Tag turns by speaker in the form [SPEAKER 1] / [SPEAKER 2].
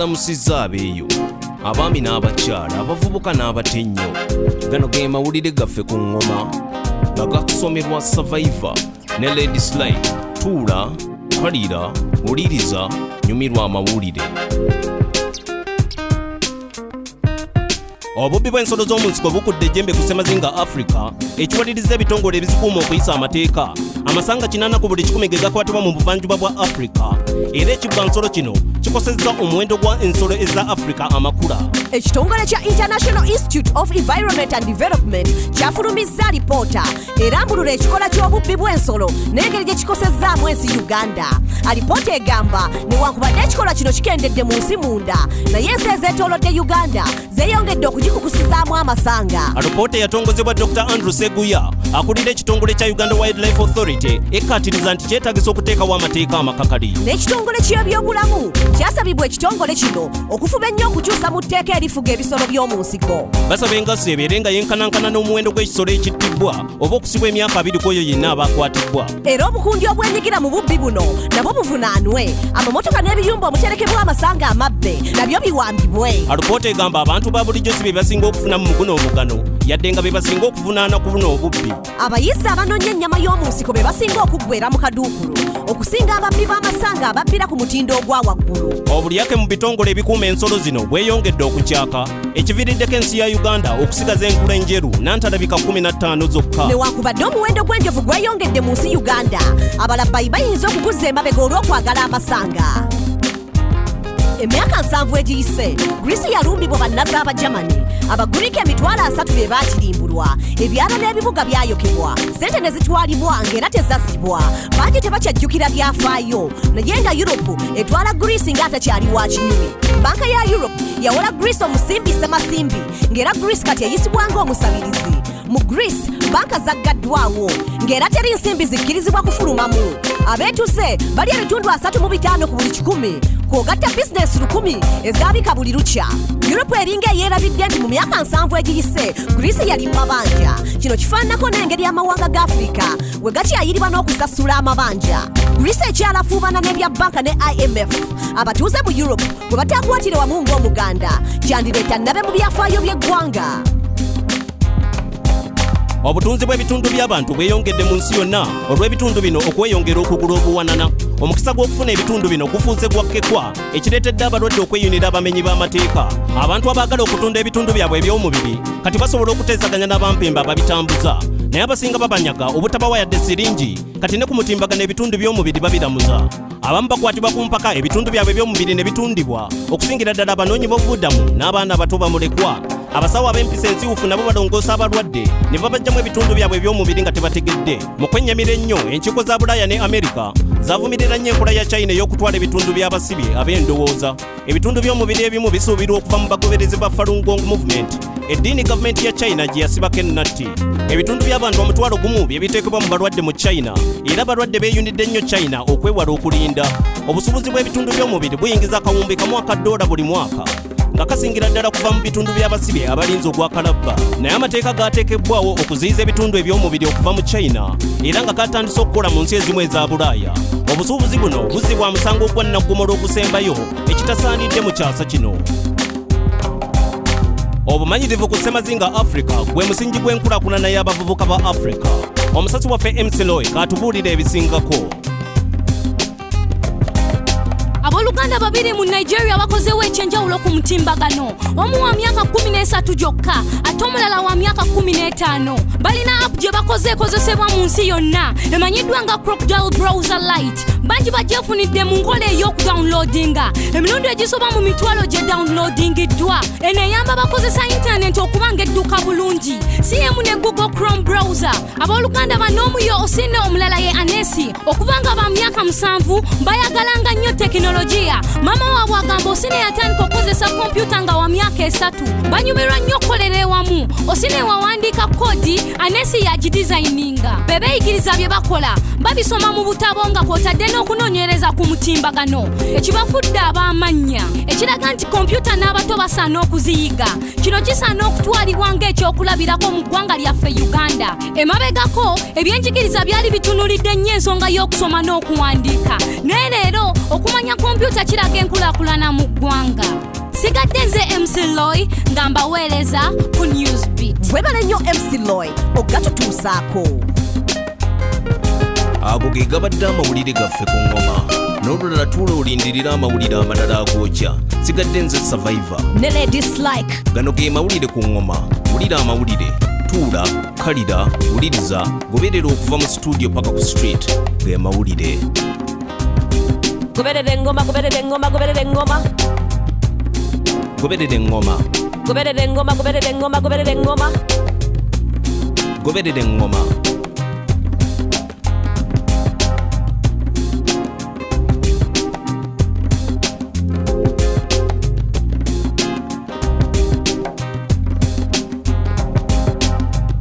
[SPEAKER 1] tubalamusizza abeeyo abaami n'abakyala abavubuka n'abatennyo. Gano ge mawulire gaffe ku ngoma nga gakusomerwa Survivor ne Lady Slide. Tuula, kalira, wuliriza, nyumirwa amawulire. Obubbi bw'ensolo z'omunsiko bukudde ejjembe ku Ssemazinga Africa ekiwaliriza ebitongole ebizikuuma okuyisa amateeka. Amasanga 80 ku buli 100 ge gakwatibwa mu buvanjuba bwa Africa. Era ekibba nsolo kino kikosezza omuwendo gwa ensolo eza Africa amakula.
[SPEAKER 2] Ekitongole kya International Institute of Environment and Development kyafulumizza alipoota erambulula ekikola ky'obubbi bw'ensolo n'engeri gye kikosezzaamu ensi Uganda. Alipoota egamba newankubadde ekikola kino kikendedde mu nsi munda naye ensi ezeetoolodde Uganda zeeyongedde okugikukusizaamu amasanga.
[SPEAKER 1] Alipoota yatongozebwa Dr. Andrew Seguya akulira ekitongole kya Uganda Wildlife Authority ekkaatiriza nti kyetaagisa okuteekawo amateeka amakakali.
[SPEAKER 2] N'ekitongole ky'ebyobulamu kyasabibwa ekitongole kino okufuba ennyo okukyusa mu tteeka erifuga ebisolo by'omu nsiko.
[SPEAKER 1] Basaba engassi ebeere nga yenkanankana n'omuwendo gw'ekisolo ekittibwa oba okusibwa emyaka 2 ku oyo yenna abakwatibbwa.
[SPEAKER 2] Era obukundi obwenyigira mu bubbi buno nabwo buvunaanwe. Amamotoka n'ebiyumba omuterekebwa amasanga amabbe nabyo biwambibwe.
[SPEAKER 1] Alipoota egamba abantu ba bulijjo si be basinga okufuna mu muguno omugano yadde nga be basinga okuvunaana ku buno obubbi.
[SPEAKER 2] Abayizzi abanoonya ennyama y'omu nsiko be basinga okuggwera mu kaduukulu okusinga ababbi b'amasanga ababbira ku mutindo ogwa waggulu.
[SPEAKER 1] Obulyake mu bitongole ebikuuma ensolo zino bweyongedde okukyaka ekiviiriddeko ensi ya Uganda okusigaza enkula enjeru n'antalabika 15 zokka.
[SPEAKER 2] Newankubadde omuwendo gw'enjovu gweyongedde mu nsi Uganda abalabbayi bayinza okuguzza emabega olw'okwagala amasanga. Emyaka 7 egiyise Greece yalumbibwa bannazi Abajamani. Abagurika emitwalo 3 be baatirimbulwa. Ebyalo n'ebibuga byayokebwa. Ssente ne zitwalibwa ng'era tezazzibwa. Bangi tebakyajjukira byafaayo naye nga Europe etwala Greece ng'atakyali wa kinyumi. Banka ya Europe yawola Greece omusimbi Ssemasimbi ng'era Greece kati eyisibwa ng'omusabirizi. Mu Greece banka zaggaddwawo ng'era teri nsimbi zikkirizibwa kufulumamu. Abeetuze bali ebitundu 35 ku buli 100 kwogatta bizinesi 1000 ezaabika buli lukya. Europe eringa yeerabidde nti mu myaka 7 egiyise Greece yali mabanja. Kino kifaananako n'engeri y'amawanga ga Africa we gatyayirirwa n'okusasula amabanja. Greece ekyalafuubana n'ebya banka ne IMF. Abatuuze mu Europe bwe bataakwatire wamu ng'Omuganda kyandireeta nabe mu byafaayo by'eggwanga.
[SPEAKER 1] Obutunzi bw'ebitundu by'abantu bweyongedde mu nsi yonna olw'ebitundu bino okweyongera okugula obuwanana. Omukisa gw'okufuna ebitundu bino gufuuse gwakkekwa ekireetedde abalwadde okweyunira abamenyi b'amateeka. Abantu abaagala okutunda ebitundu byabwe eby'omubiri kati basobola okuteesaganya n'abampemba ababitambuza naye abasinga babanyaga obutabawa yadde siringi kati ne ku mutimbagano ebitundu by'omubiri babiramuza. Abamu bakwatibwa ku mpaka ebitundu byabwe by'omubiri ne bitundibwa okusingira ddala abanoonyi b'obubudamu n'abaana abato bamulekwa. Abasawo ab'empisa ensiwufu nabo balongoosa abalwadde ne babajjamu ebitundu byabwe eby'omubiri nga tebategedde. Mu kwennyamira ennyo enkiiko za Bulaaya ne Amerika zaavumirira nnyo enkola ya China ey'okutwala ebitundu by'abasibe ab'endowooza. Ebitundu by'omubiri ebimu bisuubirwa okuva mu bagoberezi ba Falun Gong Movement, eddiini gavumenti ya China gye yasibako ennatti. Ebitundu by'abantu omutwalo gumu bye biteekebwa mu balwadde mu China era abalwadde beeyunidde nnyo China okwewala okulinda. Obusuubuzi bw'ebitundu by'omubiri buyingiza akawumbi kamu $1 buli mwaka nga kasingira ddala kuva mu bitundu by'abasibe abalinzi ogwakalabba. Naye amateeka gaateekebwawo okuziyiza ebitundu eby'omubiri okuva mu China era nga katandise okukola mu nsi ezimu eza Bulaaya. Obusuubuzi buno buzzibwa musango gwa nnaggomola ogusembayo ekitasaanidde mu kyasa kino. Obumanyirivu ku Ssemazinga Africa gwe musingi gw'enkulaakulana y'abavubuka ba Africa. Omusasi waffe MC Loy katubuulira ebisingako.
[SPEAKER 3] Aboluganda babiri mu Nigeria bakozewo ekyenjawulo ku mutimbagano. Omu wa myaka 13 gyokka ate omulala wa myaka 15. Balina app gye bakoze ekozesebwa mu nsi yonna emanyiddwa nga Crocodile Browser Lite. Bangi bagyefunidde mu nkola ey'okudownloadinga. Emirundi egisoba mu mitwalo gye downloadingiddwa. Eno eyamba bakozesa internet okubanga edduka bulungi. CM ne Google Chrome browser. Aboluganda banoomu yo Osine omulala ye Anesi okubanga ba myaka 7 bayagalanga nnyo tekinologiya. Mama waabwe agamba Osine yatandika okukozesa kompyuta nga wa myaka 3. Banyumirwa nnyo okukolera ewamu. Osine wawandiika kodi Anesi yagidesigninga. Bebeeyigiriza bye bakola babisoma mu butabo nga kwotadde n'okunoonyereza ku mutimbagano ekibafudde ab'amannya ekiraga nti kompyuta n'abato basaana okuziyiga. Kino kisaana okutwalibwa ng'ekyokulabirako mu ggwanga lyaffe Uganda. Emabegako ebyenjigiriza byali bitunulidde nnyo ensonga y'okusoma n'okuwandiika naye leero okumanya kompyuta kiraga enkulaakulana mu ggwanga. sigadde nze MC Loy nga mbaweereza ku NewzBeat.
[SPEAKER 2] Webale nnyo MC Loy ogatutuusaako.
[SPEAKER 1] ago ge gabadde amawulire gaffe ku ngoma n'olulala tuula olindirira amawulire amalala agookya sigadde nze Survivor
[SPEAKER 2] ne Ladies Like.
[SPEAKER 1] gano ge mawulire ku ngoma wulira amawulire tuula kalira wuliriza goberera okuva mu studio paka ku street ge mawulire
[SPEAKER 2] Goberera engoma, goberera engoma, goberera engoma.
[SPEAKER 1] goberera engoma
[SPEAKER 2] Goberera engoma, goberera engoma, goberera engoma.
[SPEAKER 1] goberera engoma